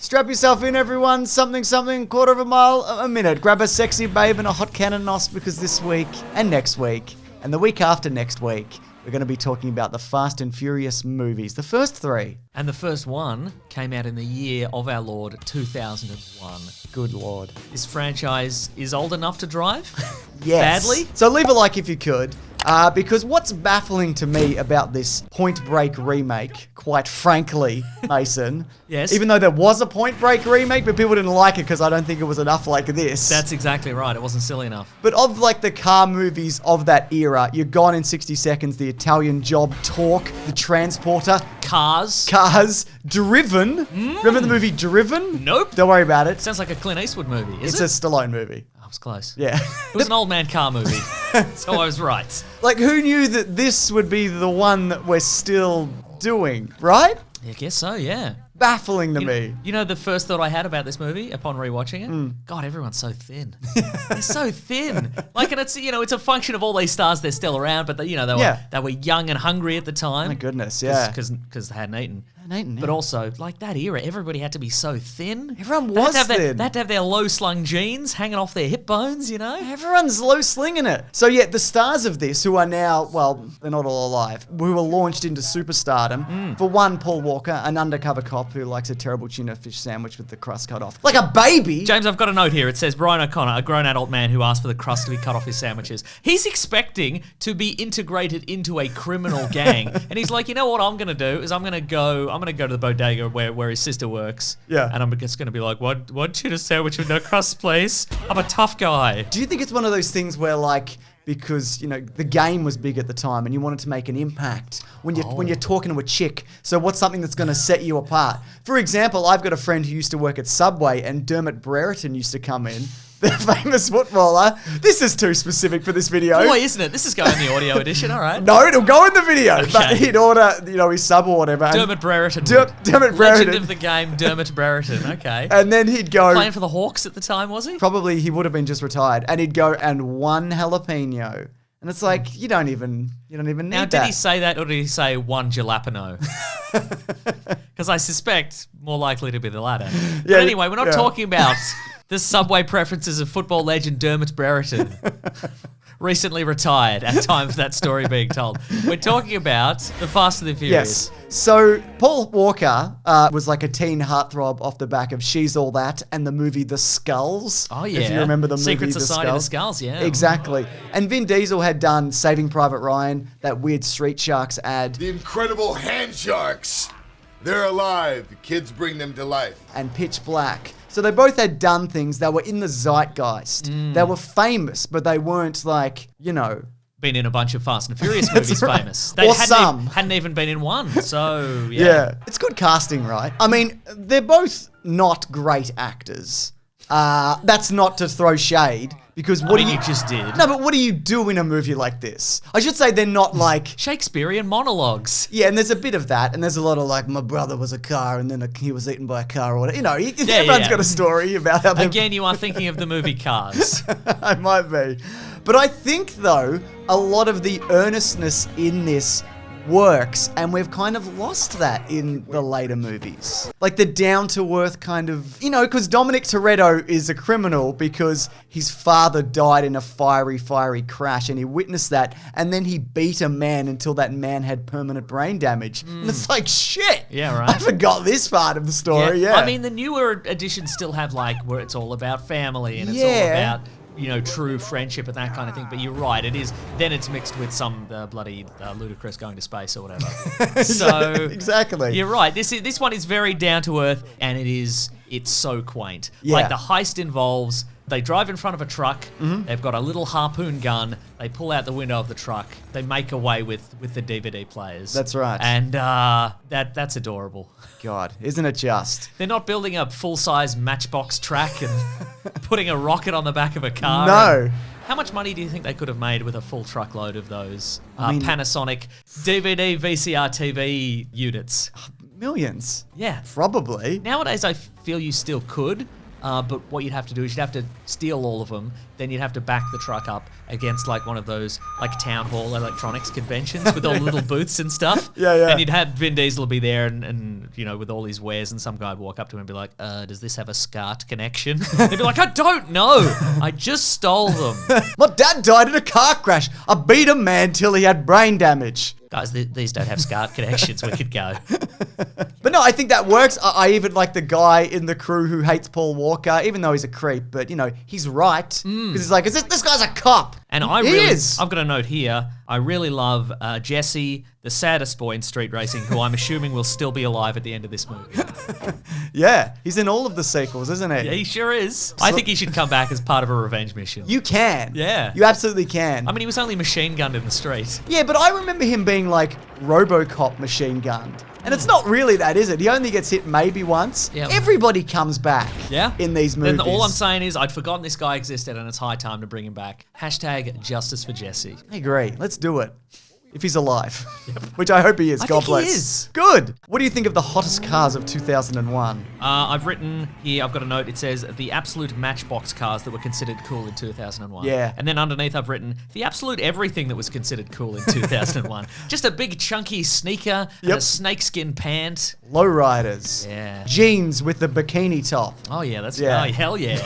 Strap yourself in, everyone. Something, quarter of a mile, a minute. Grab a sexy babe and a hot can of nos, because this week and next week and the week after next week, we're going to be talking about the Fast and Furious movies, the first 3. And the first one came out in the year of our Lord, 2001. Good Lord. This franchise is old enough to drive? Yes. Badly? So leave a like if you could. Because what's baffling to me about this Point Break remake, quite frankly, Mason, Yes. even though there was a Point Break remake, but people didn't like it because I don't think it was enough like this. That's exactly right. It wasn't silly enough. But of like the car movies of that era, You're Gone in 60 Seconds, The Italian Job, Torque, The Transporter, Cars, Driven. Remember the movie Driven? Nope. Don't worry about it. Sounds like a Clint Eastwood movie, It's it? a Stallone movie. I was close. Yeah. It was an old man car movie, so I was right. Like, who knew that this would be the one that we're still doing, right? I guess so, yeah. Baffling to me. You know the first thought I had about this movie upon rewatching it? God, everyone's so thin. They're so thin. Like, and it's, it's a function of all these stars. They're still around, but they were young and hungry at the time. My goodness, yeah. Because they hadn't eaten. Yeah. But also, like that era, everybody had to be so thin. Everyone was thin. They had to have their low-slung jeans hanging off their hip bones, Everyone's low slinging it. So yeah, the stars of this, who are now, well, they're not all alive, who were launched into superstardom. For one, Paul Walker, an undercover cop who likes a terrible tuna fish sandwich with the crust cut off. Like a baby! James, I've got a note here. It says, Brian O'Connor, a grown adult man who asked for the crust to be cut off his sandwiches. He's expecting to be integrated into a criminal gang. And he's like, you know what I'm going to do is I'm going to go to the bodega where his sister works. Yeah. And I'm just going to be like, one tuna sandwich with no crust, please. I'm a tough guy. Do you think it's one of those things where, like, because, the game was big at the time and you wanted to make an impact when you're talking to a chick. So what's something that's going to set you apart? For example, I've got a friend who used to work at Subway, and Dermot Brereton used to come in, the famous footballer. This is too specific for this video. Boy, isn't it? This is going in the audio edition, all right. No, it'll go in the video. Okay. But he'd order, his sub or whatever. Dermot Brereton. Dermot Brereton. Legend of the game, Dermot Brereton. Okay. And then he'd go... Playing for the Hawks at the time, was he? Probably he would have been just retired. And he'd go, and one jalapeno. And it's like, you don't even need now, that. did he say that, or did he say one jalapeno? Because I suspect more likely to be the latter. Yeah, But anyway, we're not talking about the Subway preferences of football legend Dermot Brereton, recently retired at time of that story being told. We're talking about the Fast and the Furious. Yes. So Paul Walker was like a teen heartthrob off the back of She's All That and the movie The Skulls. Oh, yeah. If you remember the movie Secret The Society of the Skulls. Skulls, yeah. Exactly. And Vin Diesel had done Saving Private Ryan, that weird Street Sharks ad. The incredible hand sharks. They're alive. The kids bring them to life. And Pitch Black. So they both had done things that were in the zeitgeist. They were famous, but they weren't like, Been in a bunch of Fast and Furious movies right. famous. Or some. Hadn't even been in one, so yeah. Yeah. It's good casting, right? I mean, they're both not great actors. That's not to throw shade, because You just did. No, but what do you do in a movie like this? I should say they're not like... Shakespearean monologues. Yeah, and there's a bit of that, and there's a lot of like, my brother was a car, and then he was eaten by a car, or whatever. Everyone's got a story about how they... Again, you are thinking of the movie Cars. I might be. But I think, though, a lot of the earnestness in this works, and we've kind of lost that in the later movies. Like the down-to-earth kind of... because Dominic Toretto is a criminal because his father died in a fiery crash, and he witnessed that, and then he beat a man until that man had permanent brain damage. And it's like, shit! Yeah, right. I forgot this part of the story, yeah. I mean, the newer editions still have, where it's all about family, and it's all about... true friendship and that kind of thing. But you're right, it is. Then it's mixed with some bloody ludicrous going to space or whatever. So exactly, you're right. This one is very down to earth, and it's so quaint. Yeah. Like the heist involves. They drive in front of a truck. They've got a little harpoon gun. They pull out the window of the truck. They make away with the DVD players. That's right. And that's adorable. God, isn't it just? They're not building a full-size Matchbox track and putting a rocket on the back of a car. No. How much money do you think they could have made with a full truckload of those Panasonic DVD VCR TV units? Millions. Yeah. Probably. Nowadays, I feel you still could. but what you'd have to do is you'd have to steal all of them, then you'd have to back the truck up against like one of those like town hall electronics conventions with all the little booths and stuff. Yeah. And you'd have Vin Diesel be there and you know, with all his wares, and some guy would walk up to him and be like, does this have a SCART connection? They'd be like, I don't know. I just stole them. My dad died in a car crash. I beat a man till he had brain damage. Guys, these don't have SCART connections. We could go. But no, I think that works. I even like the guy in the crew who hates Paul Walker, even though he's a creep. But, you know, he's right. Because he's like, this guy's a cop. And He is. I've got a note here. I really love Jesse, the saddest boy in street racing, who I'm assuming will still be alive at the end of this movie. Yeah, he's in all of the sequels, isn't he? Yeah, he sure is. I think he should come back as part of a revenge mission. You can. Yeah. You absolutely can. I mean, he was only machine gunned in the street. Yeah, but I remember him being like RoboCop machine gunned. And it's not really that, is it? He only gets hit maybe once. Yeah. Everybody comes back in these movies. Then all I'm saying is I'd forgotten this guy existed and it's high time to bring him back. Hashtag justice for Jesse. I agree. Let's do it. If he's alive. Which I hope he is. God bless. He is. Good. What do you think of the hottest cars of 2001? I've written here, I've got a note, it says the absolute matchbox cars that were considered cool in 2001. Yeah. And then underneath I've written the absolute everything that was considered cool in 2001. Just a big chunky sneaker and a snakeskin pant. Lowriders. Yeah. Jeans with the bikini top. Oh yeah, that's Yeah. oh hell yeah.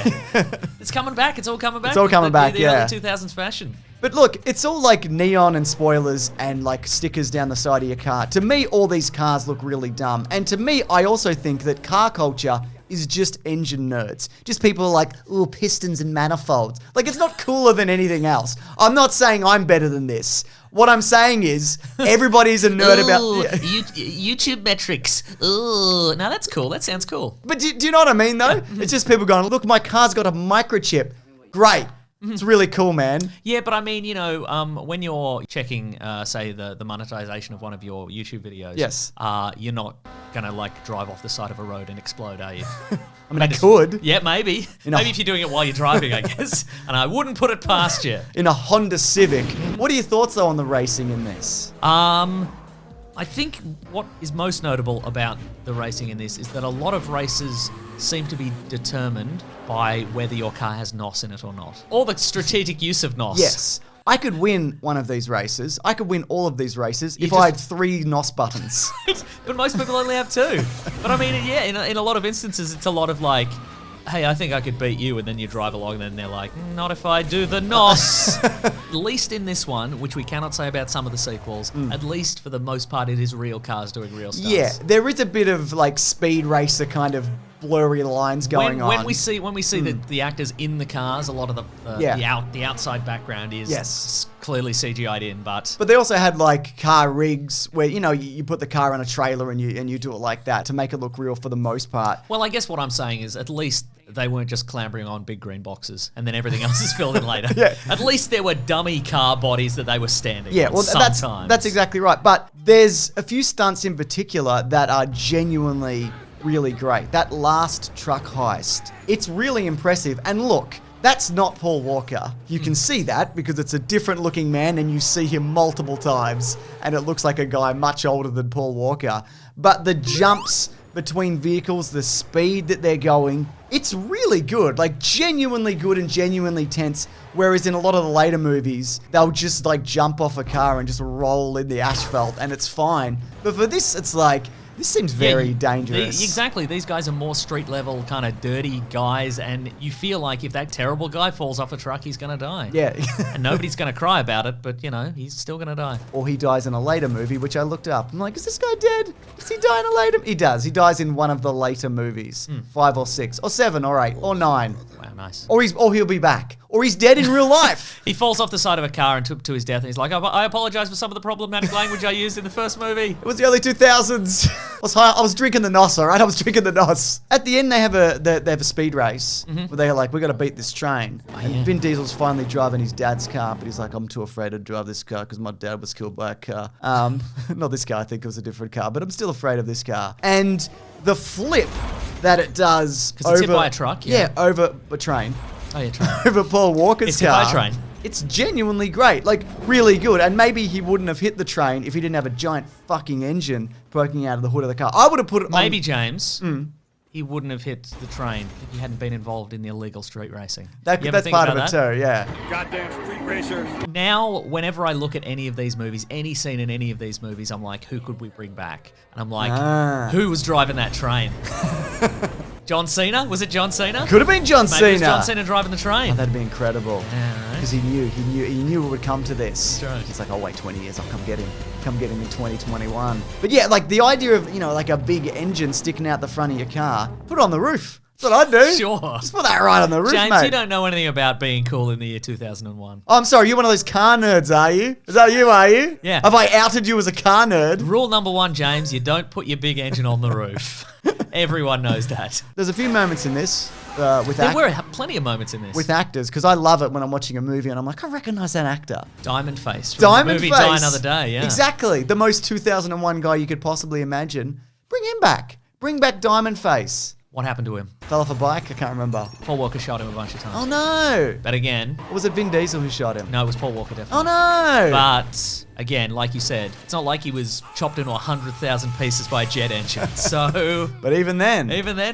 It's coming back. It's all coming back. It's all coming back, the yeah. early 2000s fashion. But look, it's all like neon and spoilers and like stickers down the side of your car. To me, all these cars look really dumb. And to me, I also think that car culture is just engine nerds. Just people like, ooh, pistons and manifolds. Like, it's not cooler than anything else. I'm not saying I'm better than this. What I'm saying is, everybody's a nerd about... YouTube metrics. Ooh, no, that's cool. That sounds cool. But do you know what I mean, though? It's just people going, look, my car's got a microchip. Great. It's really cool, man. Yeah, but I mean, you know, when you're checking, say, the monetization of one of your YouTube videos, yes, you're not going to, like, drive off the side of a road and explode, are you? I mean, I could. Yeah, maybe. Maybe if you're doing it while you're driving, I guess. And I wouldn't put it past you. In a Honda Civic. What are your thoughts, though, on the racing in this? I think what is most notable about the racing in this is that a lot of races seem to be determined by whether your car has NOS in it or not. Or the strategic use of NOS. Yes. I could win one of these races. I could win all of these races if I had 3 NOS buttons. But most people only have 2. But I mean, yeah, in a lot of instances, it's a lot of like, hey, I think I could beat you, and then you drive along, and then they're like, not if I do the NOS. At least in this one, which we cannot say about some of the sequels, at least for the most part, it is real cars doing real stuff. Yeah, there is a bit of like speed racer kind of blurry lines going on. When we see the actors in the cars, a lot of the outside background is clearly CGI'd in, but they also had like car rigs where, you know, you put the car on a trailer and you do it like that to make it look real for the most part. Well, I guess what I'm saying is at least they weren't just clambering on big green boxes and then everything else is filled in later. Yeah. At least there were dummy car bodies that they were standing on well, sometimes. that's exactly right. But there's a few stunts in particular that are genuinely really great. That last truck heist, it's really impressive. And look, that's not Paul Walker. You can see that because it's a different looking man and you see him multiple times and it looks like a guy much older than Paul Walker. But the jumps between vehicles, the speed that they're going, it's really good, like genuinely good and genuinely tense. Whereas in a lot of the later movies, they'll just like jump off a car and just roll in the asphalt and it's fine. But for this, it's like, this seems very dangerous. Exactly. These guys are more street level, kind of dirty guys, and you feel like if that terrible guy falls off a truck, he's going to die. Yeah. And nobody's going to cry about it, but, you know, he's still going to die. Or he dies in a later movie, which I looked up. I'm like, is this guy dead? Does he die in a later? He does. He dies in one of the later movies. 5 or 6, or 7, or 8, or 9. Wow, nice. Or he'll be back. Or he's dead in real life. He falls off the side of a car and to his death, and he's like, I apologize for some of the problematic language I used in the first movie. It was the early 2000s. I was drinking the NOS, all right? I was drinking the NOS. At the end, they have a speed race where they're like, we got to beat this train. And Vin Diesel's finally driving his dad's car, but he's like, I'm too afraid to drive this car because my dad was killed by a car. Not this car, I think it was a different car, but I'm still afraid of this car. And the flip that it does because it's hit by a truck, over a train. Oh, yeah, train. Over Paul Walker's car. It's hit by a train. It's genuinely great, like really good. And maybe he wouldn't have hit the train if he didn't have a giant fucking engine poking out of the hood of the car. I would have put it on... Maybe, James, he wouldn't have hit the train if he hadn't been involved in the illegal street racing. That's part of it too, yeah. Goddamn street racer. Now, whenever I look at any of these movies, any scene in any of these movies, I'm like, who could we bring back? And I'm like, who was driving that train? John Cena? Was it John Cena? Could have been John Cena. Maybe it was John Cena driving the train. Oh, that'd be incredible. Because he knew it would come to this. That's right. He's like, I'll wait 20 years, I'll come get him in 2021. But yeah, like the idea of, like a big engine sticking out the front of your car, put it on the roof. That's what I'd do. Sure. Just put that right on the roof, James, mate. you don't know anything about being cool in the year 2001. Oh, I'm sorry, you're one of those car nerds, are you? Is that you, are you? Yeah. Have I outed you as a car nerd? Rule number 1, James, you don't put your big engine on the roof. Everyone knows that. There's a few moments in this with There were plenty of moments in this. with actors, because I love it when I'm watching a movie and I'm like, I recognize that actor. Diamond Face. From Diamond the movie Face. Die Another Day, yeah. Exactly. The most 2001 guy you could possibly imagine. Bring him back. Bring back Diamond Face. What happened to him? Fell off a bike? I can't remember. Paul Walker shot him a bunch of times. Oh no. But again, Or was it Vin Diesel who shot him? no, it was Paul Walker definitely. Oh no. But again, like you said, it's not like he was chopped into 100,000 pieces by a jet engine. So But even then.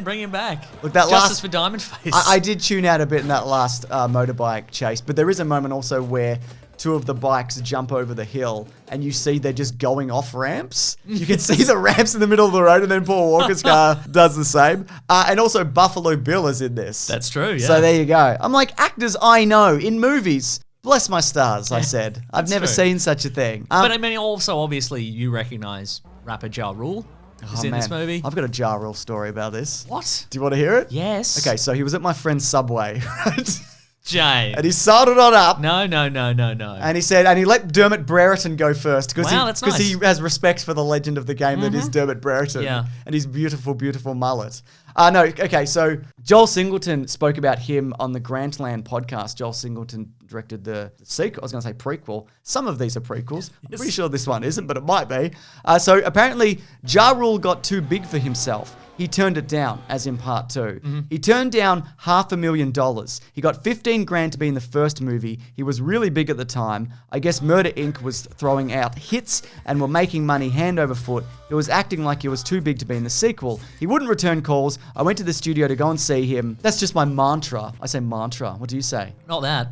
bring him back. Look, that Justice last- for Diamond Face. I did tune out a bit in that last motorbike chase, but there is a moment also where two of the bikes jump over the hill and you see they're just going off ramps. You can see the ramps in the middle of the road and then Paul Walker's car does the same. And also Buffalo Bill is in this. That's true, yeah. So there you go. I'm like, actors I know in movies. Bless my stars, I said. I've that's never true. seen such a thing. But I mean, also, obviously, you recognize rapper Ja Rule is in this movie. I've got a Ja Rule story about this. What? Do you want to hear it? Yes. Okay, so he was at my friend's Subway, right? James. And he sidled on up. No. And he said, and he let Dermot Brereton go first because Wow, that's nice. he has respect for the legend of the game that is Dermot Brereton. Yeah. And his beautiful, beautiful mullet. No, okay, so Joel Singleton spoke about him on the Grantland podcast. Joel Singleton directed the sequel. I was going to say prequel. Some of these are prequels. I'm pretty sure this one isn't, but it might be. So apparently, Ja Rule got too big for himself. He turned it down, as in part 2. He turned down $500,000. He got $15,000 to be in the first movie. He was really big at the time. I guess Murder Inc. was throwing out hits and were making money hand over foot. He was acting like he was too big to be in the sequel. He wouldn't return calls. I went to the studio to go and see him. That's just my mantra. I say mantra. What do you say? Not that.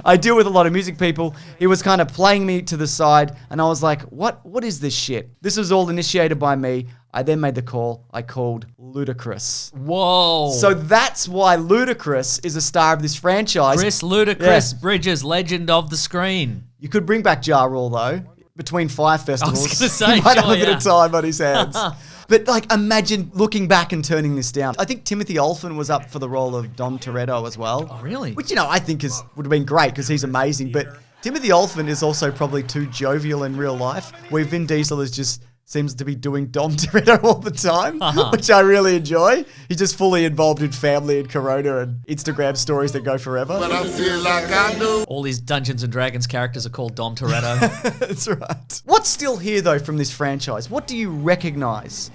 I deal with a lot of music people. He was kind of playing me to the side, and I was like, what is this shit? This was all initiated by me. I then made the call. I called Ludacris. Whoa. So that's why Ludacris is a star of this franchise. Chris Ludacris Bridges, legend of the screen. You could bring back Ja Rule, though. Between 5 festivals, gonna say, he might have sure, a bit yeah. of time on his hands. But like, imagine looking back and turning this down. I think Timothy Olyphant was up for the role of Dom Toretto as well. Oh, really? Which, I think would have been great because he's amazing. But Timothy Olyphant is also probably too jovial in real life, where Vin Diesel is just seems to be doing Dom Toretto all the time, which I really enjoy. He's just fully involved in family and Corona and Instagram stories that go forever. But I feel like I do. All these Dungeons and Dragons characters are called Dom Toretto. That's right. What's still here, though, from this franchise? What do you recognize?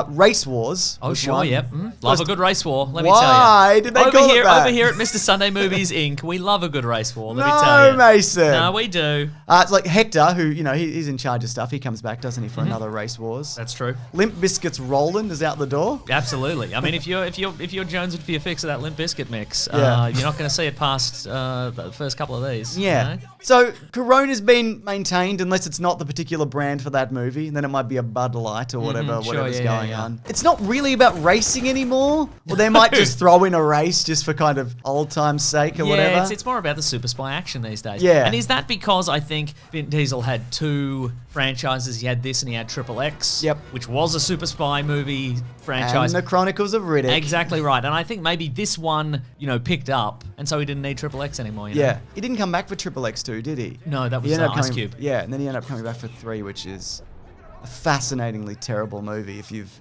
Race Wars. Oh, was sure, one. yep. Love a good race war, let me tell you. Why did they call it that? Over here at Mr. Sunday Movies Inc., we love a good race war, let me No, tell you. Mason. No, we do. It's like Hector, who, he's in charge of stuff. He comes back, doesn't he, for another Race Wars. That's true. Limp Bizkit's Roland is out the door. Absolutely. I mean, if you're jonesing for your fix of that Limp Bizkit mix, Yeah. you're not going to see it past the first couple of these. Yeah. You know? So Corona's been maintained unless it's not the particular brand for that movie. Then it might be a Bud Light or whatever's going on. It's not really about racing anymore. Or they might just throw in a race just for kind of old time's sake or whatever. It's more about the super spy action these days. Yeah. And is that because I think Vin Diesel had 2 franchises? He had this and he had Triple X, Yep. which was a super spy movie franchise. And the Chronicles of Riddick. Exactly right. And I think maybe this one, picked up, and so he didn't need Triple X anymore. You know? Yeah. He didn't come back for Triple X2, did he? No, that was He ended up Ice coming- Cube. Yeah, and then he ended up coming back for 3, which is a fascinatingly terrible movie if you've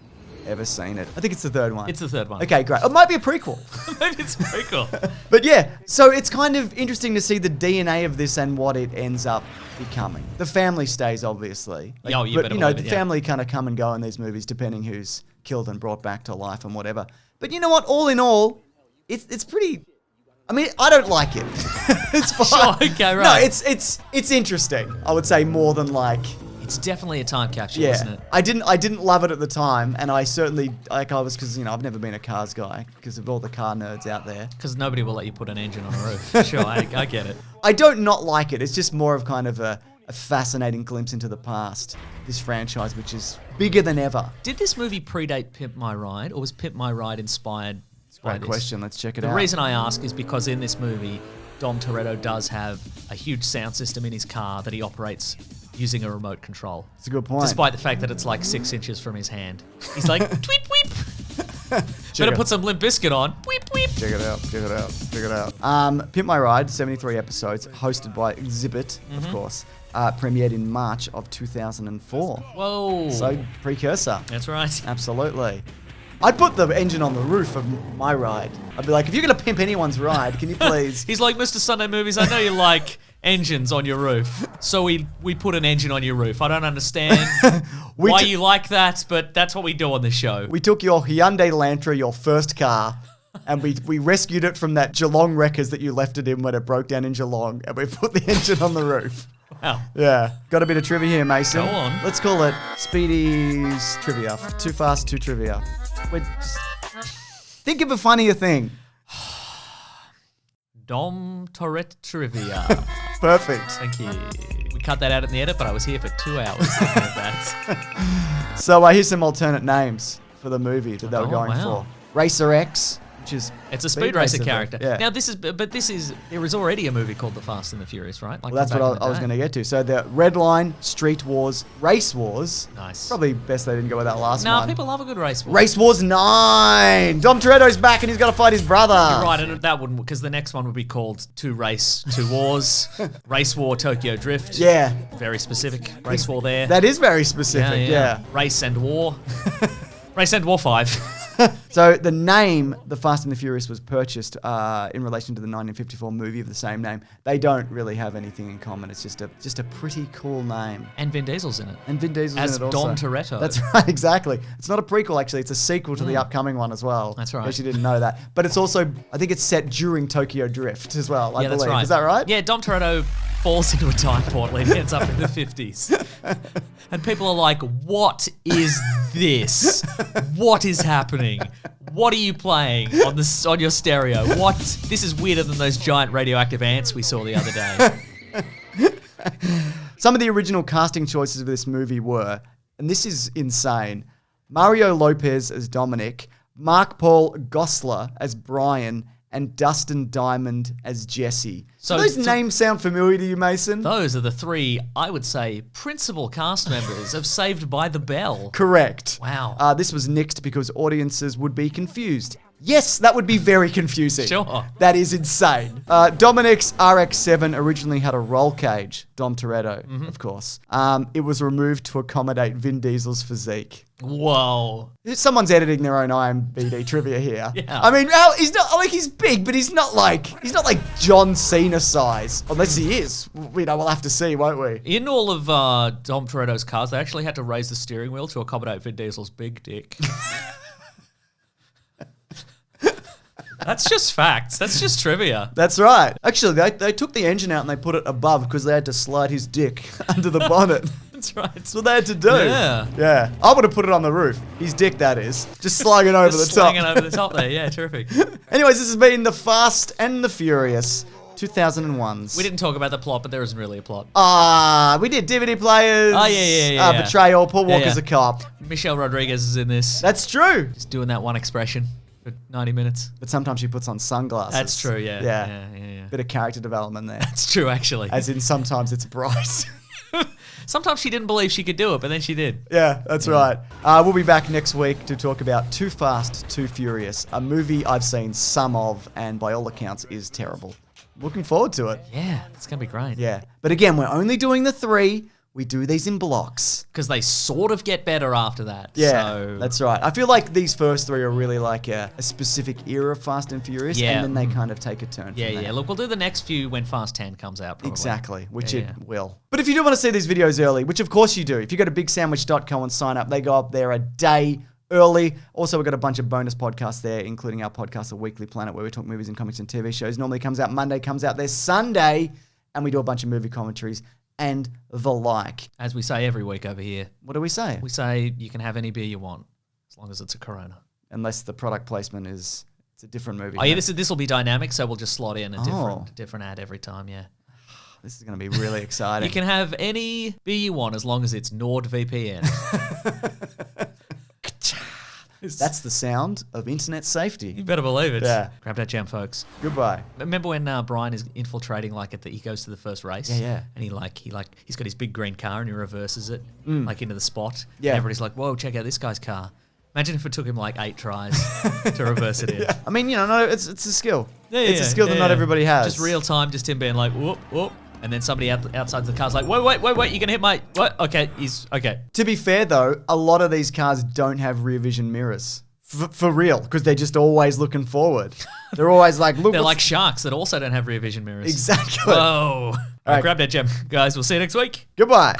ever seen it. I think it's the third one. It's the third one. Okay, great. It might be a prequel. Maybe it's very cool. But yeah, so it's kind of interesting to see the DNA of this and what it ends up becoming. The family stays, obviously. Oh, you but, better you know, believe the it, yeah. family kind of come and go in these movies depending who's killed and brought back to life and whatever. But you know what? All in all, it's pretty... I mean, I don't like it. It's fine. Sure, okay, right. No, it's interesting. I would say more than like It's definitely a time capsule, Yeah, isn't it? I didn't love it at the time, and I certainly I was because I've never been a cars guy because of all the car nerds out there. Because nobody will let you put an engine on a roof. Sure, I get it. I don't not like it. It's just more of kind of a fascinating glimpse into the past. This franchise, which is bigger than ever. Did this movie predate Pimp My Ride, or was Pimp My Ride inspired by Great this? question. Let's check it out. The reason I ask is because in this movie, Dom Toretto does have a huge sound system in his car that he operates using a remote control. It's a good point. Despite the fact that it's like 6 inches from his hand. He's like, tweep, weep. Better put some Limp Bizkit on. Weep, weep. Check it out. Pimp My Ride, 73 episodes, hosted by Exhibit, of course. Premiered in March of 2004. Whoa. So, precursor. That's right. Absolutely. I'd put the engine on the roof of my ride. I'd be like, if you're going to pimp anyone's ride, can you please... He's like, Mr. Sunday Movies, I know you like engines on your roof. So we put an engine on your roof. I don't understand why you like that, but that's what we do on this show. We took your Hyundai Elantra, your first car, and we rescued it from that Geelong wreckers that you left it in when it broke down in Geelong, and we put the engine on the roof. Wow. Yeah. Got a bit of trivia here, Mason. Go on. Let's call it Speedy's Trivia. Too fast, too trivia. Think of a funnier thing. Dom Toretto Trivia. Perfect. Thank you. We cut that out in the edit, but I was here for 2 hours thinking of that. So here's some alternate names for the movie that they were going for. Racer X, which is... It's a speed racer character. Yeah. Now, there is already a movie called The Fast and the Furious, right? Like Well, that's what I was going to get to. So the Red Line, Street Wars, Race Wars. Nice. Probably best they didn't go with that last No, one. people love a good race war. Race Wars 9. Dom Toretto's back and he's got to fight his brother. You're right, and that wouldn't, because the next one would be called Two Wars, Race War Tokyo Drift. Yeah. Very specific. Race War there. That is very specific, yeah. Race and War. Race and War 5. So the name The Fast and the Furious was purchased in relation to the 1954 movie of the same name. They don't really have anything in common. It's just a pretty cool name. And Vin Diesel's in it. And Vin Diesel's As in it also. Dom Toretto. That's right, exactly. It's not a prequel, actually. It's a sequel to the upcoming one as well. That's right. In case you didn't know that. But it's also, I think it's set during Tokyo Drift as well, I believe. That's right. Is that right? Yeah, Dom Toretto falls into a time portal and he ends up in the 50s. And people are like, what is this? What is happening? What are you playing on your stereo? What? This is weirder than those giant radioactive ants we saw the other day. Some of the original casting choices of this movie were, and this is insane, Mario Lopez as Dominic, Mark Paul Gosselaar as Brian, and Dustin Diamond as Jesse. So those names sound familiar to you, Mason? Those are the three, I would say, principal cast members of Saved by the Bell. Correct. Wow. This was nixed because audiences would be confused. Yes, that would be very confusing. Sure. That is insane. Dominic's RX-7 originally had a roll cage, Dom Toretto, of course. It was removed to accommodate Vin Diesel's physique. Whoa. Someone's editing their own IMDb trivia here. Yeah. I mean, he's not like he's big, but he's not like John Cena size. Unless he is. We'll have to see, won't we? In all of Dom Toretto's cars, they actually had to raise the steering wheel to accommodate Vin Diesel's big dick. That's just facts. That's just trivia. That's right. Actually, they took the engine out and they put it above because they had to slide his dick under the bonnet. That's right. That's what they had to do. Yeah. Yeah. I would have put it on the roof. His dick, that is. Just sliding it over the top. Slinging over the top there. Yeah, terrific. Anyways, this has been The Fast and the Furious 2001s. We didn't talk about the plot, but there isn't really a plot. We did DVD players. Oh, yeah. Betrayal. Paul Walker's yeah. a cop. Michelle Rodriguez is in this. That's true. Just doing that one expression for 90 minutes. But sometimes she puts on sunglasses. That's true, yeah. Yeah. Bit of character development there. That's true, actually. As in, sometimes it's bright. Sometimes she didn't believe she could do it, but then she did. Yeah, that's right. We'll be back next week to talk about Too Fast, Too Furious, a movie I've seen some of, and by all accounts is terrible. Looking forward to it. Yeah, it's going to be great. Yeah. But again, we're only doing the 3. We do these in blocks. Because they sort of get better after that. Yeah, so. that's right. I feel like these first 3 are really like a specific era of Fast and Furious, Yeah. and then they kind of take a turn from Yeah, there. yeah. Look, we'll do the next few when Fast 10 comes out, probably. Exactly, which Yeah, it yeah. will. But if you do want to see these videos early, which of course you do, if you go to bigsandwich.co and sign up, they go up there a day early. Also, we've got a bunch of bonus podcasts there, including our podcast, The Weekly Planet, where we talk movies and comics and TV shows. Normally comes out Monday, comes out there Sunday, and we do a bunch of movie commentaries and the like. As we say every week over here, What do we say? we say you can have any beer you want as long as it's a Corona. Unless the product placement is it's a different movie. Oh yeah, this will be dynamic, so we'll just slot in a Oh. different ad every time. Yeah, This is going to be really exciting. you can have any beer you want as long as it's NordVPN. That's the sound of internet You safety. better believe it. Yeah. Grab that jam, folks. Goodbye. Remember when Brian is infiltrating he goes to the first race? Yeah. And he's got his big green car and he reverses it into the spot. Yeah. And everybody's like, whoa, check out this guy's car. Imagine if it took him 8 tries to reverse it in. I mean, no, it's a skill. It's a skill that not yeah. everybody has. Just real time, just him being like, whoop, whoop. And then somebody outside the car's like, wait, you're going to hit my... What? Okay, he's... Okay. To be fair, though, a lot of these cars don't have rear vision mirrors. For real, because they're just always looking forward. They're always like, look. They're like sharks that also don't have rear vision mirrors. Exactly. Whoa. All right, right. grab that gem. Guys, we'll see you next week. Goodbye.